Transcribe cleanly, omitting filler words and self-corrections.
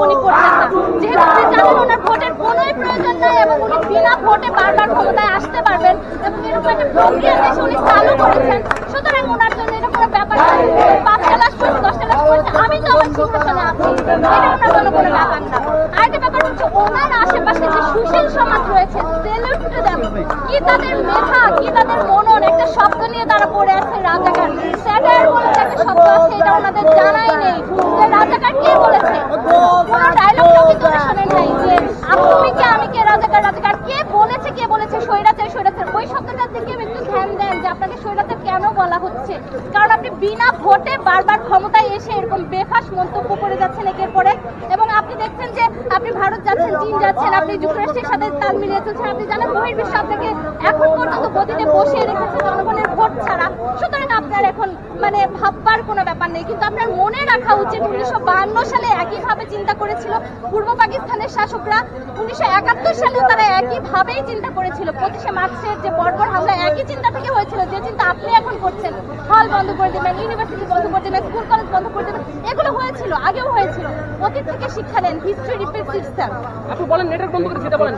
উনি করছেন না, যেহেতু উনি জানেন ওনার ভোটের কোনোই প্রয়োজন নাই এবং উনি বিনা ভোটে বারবার ক্ষমতায় আসতে পারবেন এবং এরকম একটা প্রক্রিয়া দেশে উনি চালু করেছেন। সুতরাং ওনার জন্য এটা কোনো ব্যাপার না। 5টা লাশ করেছে, 10টা লাশ করেছে, আমি তো আমার সিংহাসনে আছি, এটা ওনার জন্য কোনো ব্যাপার না। আরেকটা ব্যাপার হচ্ছে ওনার আশেপাশে যে সুশীল সমাজ রয়েছে, সেলুট টু দেম, কি তাদের মেধা, কি তাদের মনন, একটা শব্দ নিয়ে তারা পড়ে আছে রাজাকার। স্যাটায়ার বলে যে একটা শব্দ আছে, এটা ওনাদের জানাই নেই যে রাজাকার কে বলেছে। কোনো ডায়লগটাও কিন্তু ওরা শোনেন নাই যে আপনি কে আমি কে রাজাকার, রাজাকার কে বলেছে, কে বলেছে স্বৈরাচার, স্বৈরাচার। ওই শব্দটার দিকে একটু ধ্যান দেন যে আপনাকে স্বৈরাচার কেন বলা হচ্ছে, কারণ আপনি বিনা ভোটে বারবার ক্ষমতায় এসে এরকম বেফাস মন্তব্য করে যাচ্ছেন একের পর এক। এবং আপনি দেখছেন যে আপনি ভারত যাচ্ছেন, চীন যাচ্ছেন, আপনি যুক্তরাষ্ট্রের সাথে তাল মিলিয়ে চলছেন। আপনি জানেন বহির্বিশ্ব আপনাকে এখন পর্যন্ত গদিতে বসিয়ে রেখেছে জনগণের ভোট ছাড়া। সুতরাং আপনার এখন মানে ভাববার কোনো ব্যাপার নেই। কিন্তু আপনার মনে রাখা উচিত 1952 সালে একইভাবে চিন্তা করেছিল পূর্ব পাকিস্তানের শাসকরা, 1971 সালে তারা একইভাবেই চিন্তা করেছিল। 25শে মার্চের যে বর্বর হামলা একই চিন্তা থেকে হয়েছিল, যে চিন্তা আপনি এখন করছেন। হল বন্ধ করে দেবেন, ইউনিভার্সিটি বন্ধ করে দেবেন, স্কুল কলেজ বন্ধ করে দেবেন, এগুলো হয়েছিল, আগেও হয়েছিল। অতীত থেকে শিক্ষা নেন, হিস্ট্রি রিপিটস ইটসেলফ। আপনি বলেন নেটওয়ার্ক বন্ধ করে সেটা বলেন।